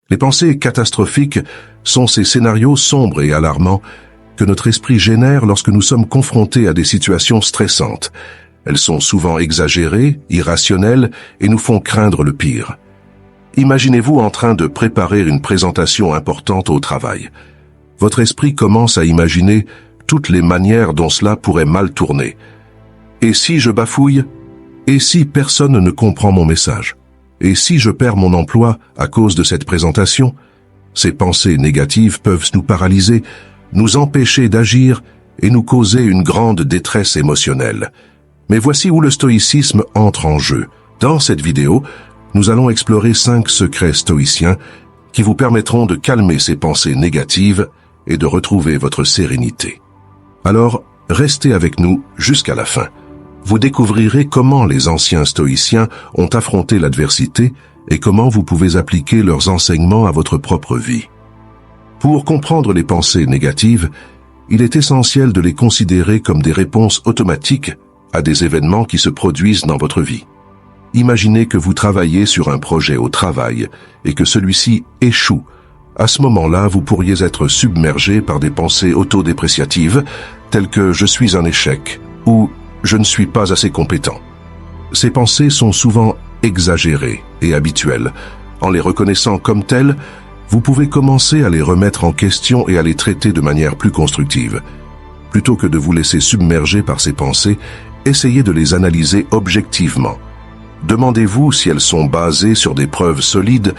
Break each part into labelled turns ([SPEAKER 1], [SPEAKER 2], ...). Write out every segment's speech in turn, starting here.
[SPEAKER 1] Les pensées catastrophiques sont ces scénarios sombres et alarmants que notre esprit génère lorsque nous sommes confrontés à des situations stressantes. Elles sont souvent exagérées, irrationnelles et nous font craindre le pire. Imaginez-vous en train de préparer une présentation importante au travail. Votre esprit commence à imaginer toutes les manières dont cela pourrait mal tourner. Et si je bafouille? Et si personne ne comprend mon message? Et si je perds mon emploi à cause de cette présentation? Ces pensées négatives peuvent nous paralyser, nous empêcher d'agir et nous causer une grande détresse émotionnelle. Mais voici où le stoïcisme entre en jeu. Dans cette vidéo, nous allons explorer 5 secrets stoïciens qui vous permettront de calmer ces pensées négatives et de retrouver votre sérénité. Alors, restez avec nous jusqu'à la fin. Vous découvrirez comment les anciens stoïciens ont affronté l'adversité et comment vous pouvez appliquer leurs enseignements à votre propre vie. Pour comprendre les pensées négatives, il est essentiel de les considérer comme des réponses automatiques à des événements qui se produisent dans votre vie. Imaginez que vous travaillez sur un projet au travail et que celui-ci échoue. À ce moment-là, vous pourriez être submergé par des pensées autodépréciatives telles que « je suis un échec » ou « je ne suis pas assez compétent ». Ces pensées sont souvent exagérées et habituelles. En les reconnaissant comme telles, vous pouvez commencer à les remettre en question et à les traiter de manière plus constructive. Plutôt que de vous laisser submerger par ces pensées, essayez de les analyser objectivement. Demandez-vous si elles sont basées sur des preuves solides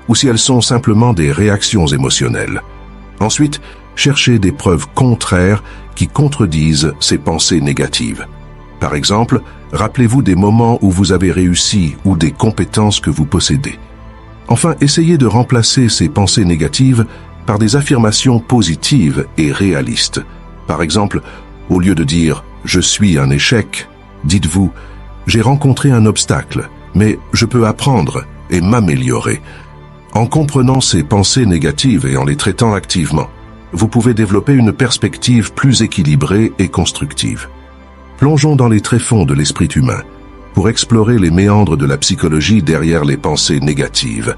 [SPEAKER 1] ou si elles sont simplement des réactions émotionnelles. Ensuite, cherchez des preuves contraires qui contredisent ces pensées négatives. Par exemple, rappelez-vous des moments où vous avez réussi ou des compétences que vous possédez. Enfin, essayez de remplacer ces pensées négatives par des affirmations positives et réalistes. Par exemple, au lieu de dire « je suis un échec », dites-vous « j'ai rencontré un obstacle, mais je peux apprendre et m'améliorer ». En comprenant ces pensées négatives et en les traitant activement, vous pouvez développer une perspective plus équilibrée et constructive. Plongeons dans les tréfonds de l'esprit humain pour explorer les méandres de la psychologie derrière les pensées négatives.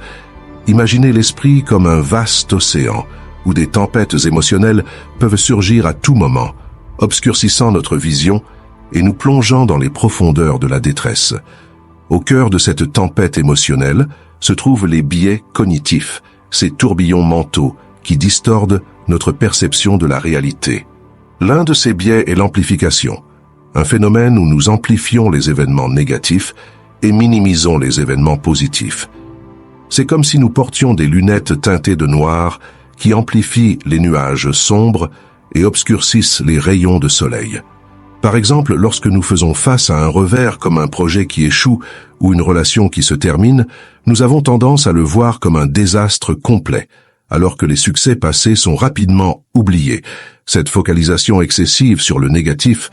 [SPEAKER 1] Imaginez l'esprit comme un vaste océan où des tempêtes émotionnelles peuvent surgir à tout moment, obscurcissant notre vision et nous plongeant dans les profondeurs de la détresse. Au cœur de cette tempête émotionnelle se trouvent les biais cognitifs, ces tourbillons mentaux qui distordent notre perception de la réalité. L'un de ces biais est l'amplification, un phénomène où nous amplifions les événements négatifs et minimisons les événements positifs. C'est comme si nous portions des lunettes teintées de noir qui amplifient les nuages sombres et obscurcissent les rayons de soleil. Par exemple, lorsque nous faisons face à un revers comme un projet qui échoue ou une relation qui se termine, nous avons tendance à le voir comme un désastre complet, alors que les succès passés sont rapidement oubliés. Cette focalisation excessive sur le négatif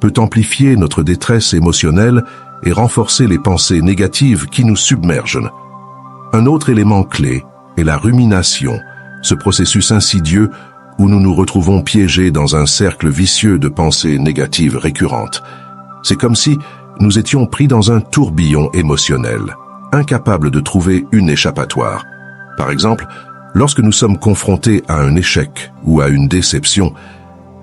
[SPEAKER 1] peut amplifier notre détresse émotionnelle et renforcer les pensées négatives qui nous submergent. Un autre élément clé est la rumination, ce processus insidieux où nous nous retrouvons piégés dans un cercle vicieux de pensées négatives récurrentes. C'est comme si nous étions pris dans un tourbillon émotionnel, incapables de trouver une échappatoire. Par exemple, lorsque nous sommes confrontés à un échec ou à une déception,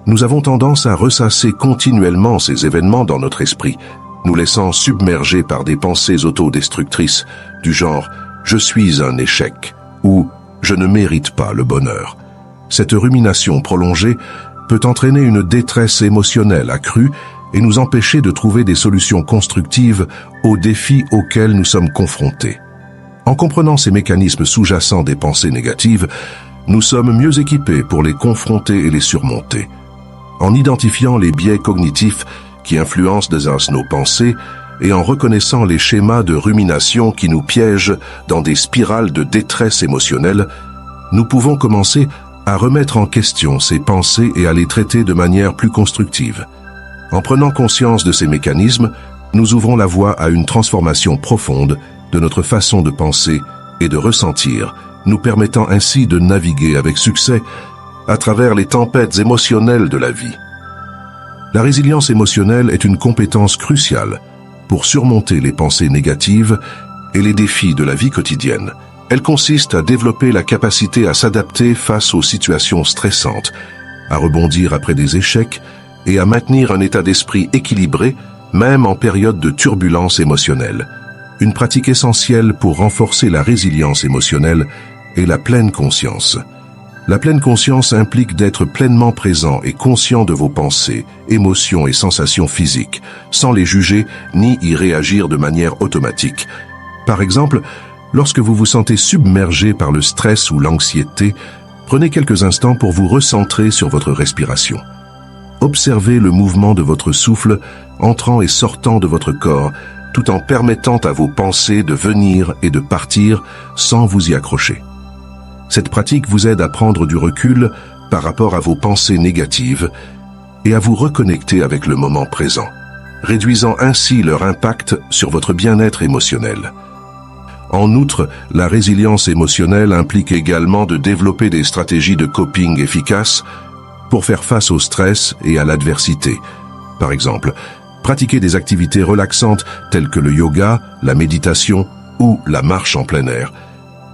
[SPEAKER 1] nous avons tendance à ressasser continuellement ces événements dans notre esprit, nous laissant submerger par des pensées autodestructrices du genre « je suis un échec » ou « je ne mérite pas le bonheur ». Cette rumination prolongée peut entraîner une détresse émotionnelle accrue et nous empêcher de trouver des solutions constructives aux défis auxquels nous sommes confrontés. En comprenant ces mécanismes sous-jacents des pensées négatives, nous sommes mieux équipés pour les confronter et les surmonter. En identifiant les biais cognitifs qui influencent nos pensées et en reconnaissant les schémas de rumination qui nous piègent dans des spirales de détresse émotionnelle, nous pouvons commencer à remettre en question ces pensées et à les traiter de manière plus constructive. En prenant conscience de ces mécanismes, nous ouvrons la voie à une transformation profonde de notre façon de penser et de ressentir, nous permettant ainsi de naviguer avec succès à travers les tempêtes émotionnelles de la vie. La résilience émotionnelle est une compétence cruciale pour surmonter les pensées négatives et les défis de la vie quotidienne. Elle consiste à développer la capacité à s'adapter face aux situations stressantes, à rebondir après des échecs et à maintenir un état d'esprit équilibré, même en période de turbulence émotionnelle. Une pratique essentielle pour renforcer la résilience émotionnelle est la pleine conscience. La pleine conscience implique d'être pleinement présent et conscient de vos pensées, émotions et sensations physiques, sans les juger ni y réagir de manière automatique. Par exemple, lorsque vous vous sentez submergé par le stress ou l'anxiété, prenez quelques instants pour vous recentrer sur votre respiration. Observez le mouvement de votre souffle entrant et sortant de votre corps, tout en permettant à vos pensées de venir et de partir sans vous y accrocher. Cette pratique vous aide à prendre du recul par rapport à vos pensées négatives et à vous reconnecter avec le moment présent, réduisant ainsi leur impact sur votre bien-être émotionnel. En outre, la résilience émotionnelle implique également de développer des stratégies de coping efficaces pour faire face au stress et à l'adversité. Par exemple, pratiquer des activités relaxantes telles que le yoga, la méditation ou la marche en plein air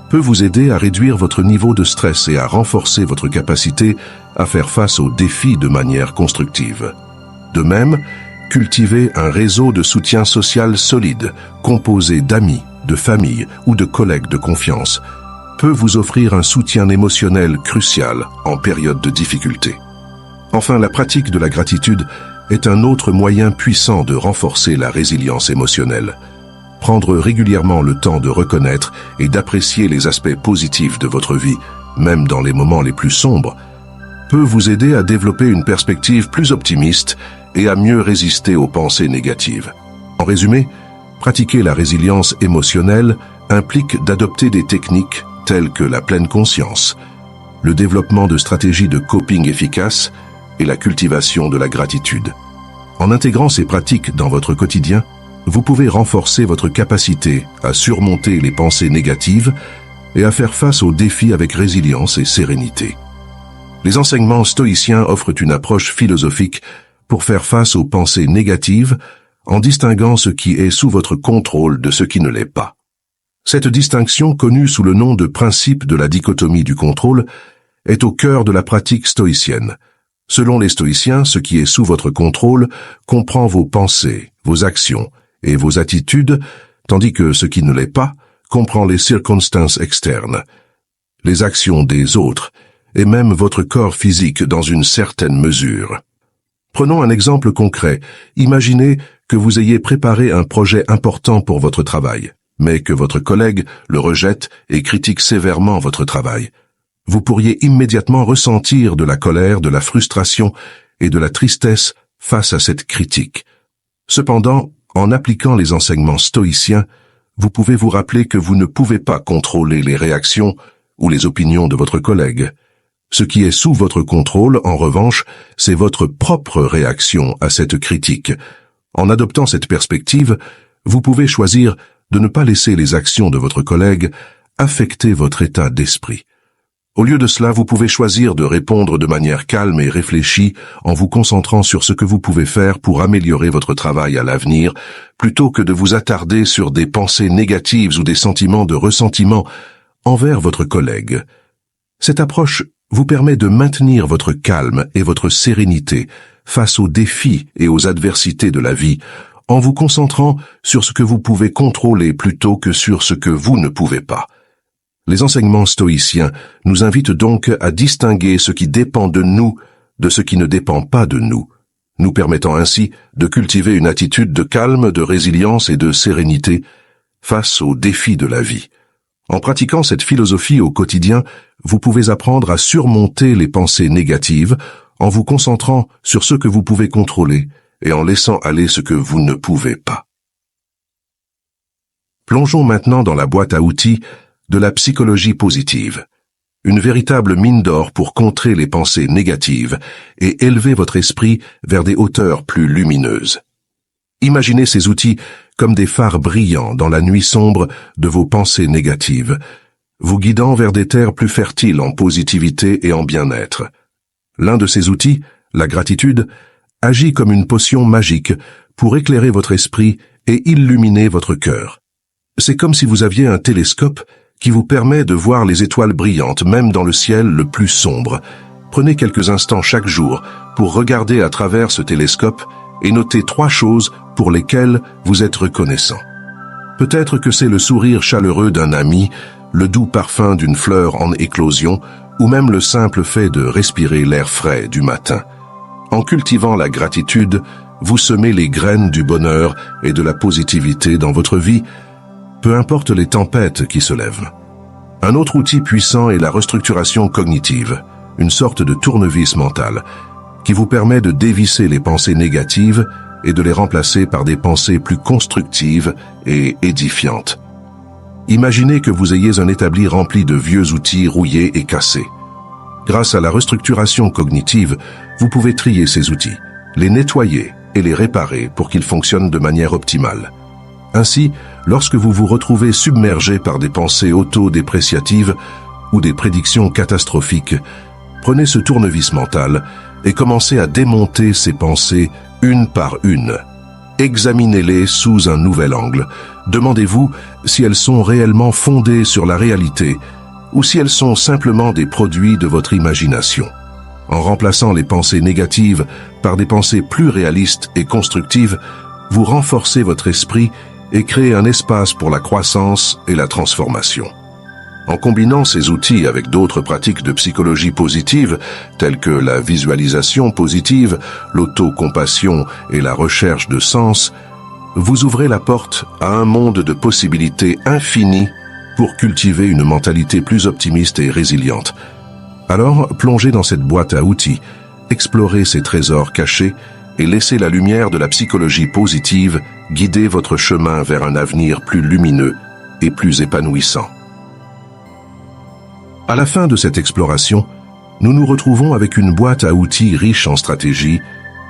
[SPEAKER 1] peut vous aider à réduire votre niveau de stress et à renforcer votre capacité à faire face aux défis de manière constructive. De même, cultiver un réseau de soutien social solide, composé d'amis, de famille ou de collègues de confiance, peut vous offrir un soutien émotionnel crucial en période de difficulté. Enfin, la pratique de la gratitude est un autre moyen puissant de renforcer la résilience émotionnelle. Prendre régulièrement le temps de reconnaître et d'apprécier les aspects positifs de votre vie, même dans les moments les plus sombres, peut vous aider à développer une perspective plus optimiste et à mieux résister aux pensées négatives. En résumé, pratiquer la résilience émotionnelle implique d'adopter des techniques telles que la pleine conscience, le développement de stratégies de coping efficaces et la cultivation de la gratitude. En intégrant ces pratiques dans votre quotidien, vous pouvez renforcer votre capacité à surmonter les pensées négatives et à faire face aux défis avec résilience et sérénité. Les enseignements stoïciens offrent une approche philosophique pour faire face aux pensées négatives en distinguant ce qui est sous votre contrôle de ce qui ne l'est pas. Cette distinction, connue sous le nom de principe de la dichotomie du contrôle, est au cœur de la pratique stoïcienne. Selon les stoïciens, ce qui est sous votre contrôle comprend vos pensées, vos actions et vos attitudes, tandis que ce qui ne l'est pas comprend les circonstances externes, les actions des autres et même votre corps physique dans une certaine mesure. Prenons un exemple concret. Imaginez que vous ayez préparé un projet important pour votre travail, mais que votre collègue le rejette et critique sévèrement votre travail. Vous pourriez immédiatement ressentir de la colère, de la frustration et de la tristesse face à cette critique. Cependant, en appliquant les enseignements stoïciens, vous pouvez vous rappeler que vous ne pouvez pas contrôler les réactions ou les opinions de votre collègue. Ce qui est sous votre contrôle, en revanche, c'est votre propre réaction à cette critique. En adoptant cette perspective, vous pouvez choisir de ne pas laisser les actions de votre collègue affecter votre état d'esprit. Au lieu de cela, vous pouvez choisir de répondre de manière calme et réfléchie en vous concentrant sur ce que vous pouvez faire pour améliorer votre travail à l'avenir, plutôt que de vous attarder sur des pensées négatives ou des sentiments de ressentiment envers votre collègue. Cette approche vous permet de maintenir votre calme et votre sérénité face aux défis et aux adversités de la vie, en vous concentrant sur ce que vous pouvez contrôler plutôt que sur ce que vous ne pouvez pas. Les enseignements stoïciens nous invitent donc à distinguer ce qui dépend de nous de ce qui ne dépend pas de nous, nous permettant ainsi de cultiver une attitude de calme, de résilience et de sérénité face aux défis de la vie. En pratiquant cette philosophie au quotidien, vous pouvez apprendre à surmonter les pensées négatives en vous concentrant sur ce que vous pouvez contrôler et en laissant aller ce que vous ne pouvez pas. Plongeons maintenant dans la boîte à outils de la psychologie positive, une véritable mine d'or pour contrer les pensées négatives et élever votre esprit vers des hauteurs plus lumineuses. Imaginez ces outils comme des phares brillants dans la nuit sombre de vos pensées négatives, vous guidant vers des terres plus fertiles en positivité et en bien-être. L'un de ces outils, la gratitude, agit comme une potion magique pour éclairer votre esprit et illuminer votre cœur. C'est comme si vous aviez un télescope qui vous permet de voir les étoiles brillantes même dans le ciel le plus sombre. Prenez quelques instants chaque jour pour regarder à travers ce télescope et noter 3 choses pour lesquelles vous êtes reconnaissant. Peut-être que c'est le sourire chaleureux d'un ami, le doux parfum d'une fleur en éclosion, ou même le simple fait de respirer l'air frais du matin. En cultivant la gratitude, vous semez les graines du bonheur et de la positivité dans votre vie, peu importe les tempêtes qui se lèvent. Un autre outil puissant est la restructuration cognitive, une sorte de tournevis mental, qui vous permet de dévisser les pensées négatives et de les remplacer par des pensées plus constructives et édifiantes. Imaginez que vous ayez un établi rempli de vieux outils rouillés et cassés. Grâce à la restructuration cognitive, vous pouvez trier ces outils, les nettoyer et les réparer pour qu'ils fonctionnent de manière optimale. Ainsi, lorsque vous vous retrouvez submergé par des pensées auto-dépréciatives ou des prédictions catastrophiques, prenez ce tournevis mental et commencez à démonter ces pensées une par une. Examinez-les sous un nouvel angle. Demandez-vous si elles sont réellement fondées sur la réalité ou si elles sont simplement des produits de votre imagination. En remplaçant les pensées négatives par des pensées plus réalistes et constructives, vous renforcez votre esprit et créez un espace pour la croissance et la transformation. En combinant ces outils avec d'autres pratiques de psychologie positive, telles que la visualisation positive, l'autocompassion et la recherche de sens, vous ouvrez la porte à un monde de possibilités infinies pour cultiver une mentalité plus optimiste et résiliente. Alors, plongez dans cette boîte à outils, explorez ces trésors cachés et laissez la lumière de la psychologie positive guider votre chemin vers un avenir plus lumineux et plus épanouissant. À la fin de cette exploration, nous nous retrouvons avec une boîte à outils riche en stratégies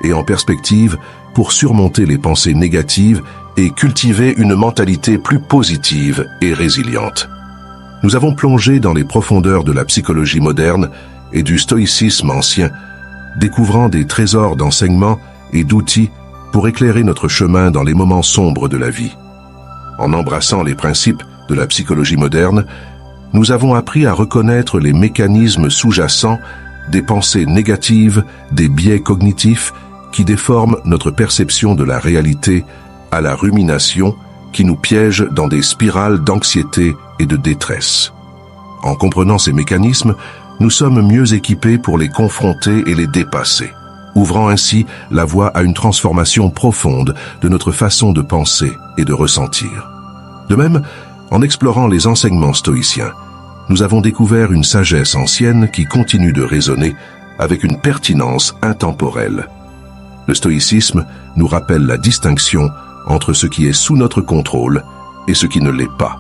[SPEAKER 1] et en perspectives pour surmonter les pensées négatives et cultiver une mentalité plus positive et résiliente. Nous avons plongé dans les profondeurs de la psychologie moderne et du stoïcisme ancien, découvrant des trésors d'enseignements et d'outils pour éclairer notre chemin dans les moments sombres de la vie. En embrassant les principes de la psychologie moderne, nous avons appris à reconnaître les mécanismes sous-jacents des pensées négatives, des biais cognitifs qui déforment notre perception de la réalité, à la rumination qui nous piège dans des spirales d'anxiété et de détresse. En comprenant ces mécanismes, nous sommes mieux équipés pour les confronter et les dépasser, ouvrant ainsi la voie à une transformation profonde de notre façon de penser et de ressentir. De même, en explorant les enseignements stoïciens, nous avons découvert une sagesse ancienne qui continue de résonner avec une pertinence intemporelle. Le stoïcisme nous rappelle la distinction entre ce qui est sous notre contrôle et ce qui ne l'est pas,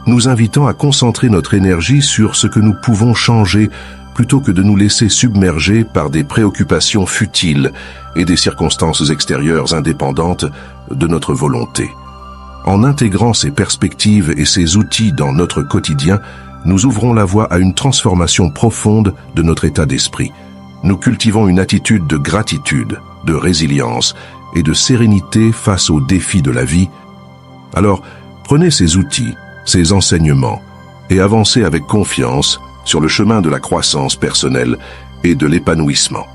[SPEAKER 1] nous invitant à concentrer notre énergie sur ce que nous pouvons changer plutôt que de nous laisser submerger par des préoccupations futiles et des circonstances extérieures indépendantes de notre volonté. En intégrant ces perspectives et ces outils dans notre quotidien, nous ouvrons la voie à une transformation profonde de notre état d'esprit. Nous cultivons une attitude de gratitude, de résilience et de sérénité face aux défis de la vie. Alors, prenez ces outils, ces enseignements, et avancez avec confiance sur le chemin de la croissance personnelle et de l'épanouissement.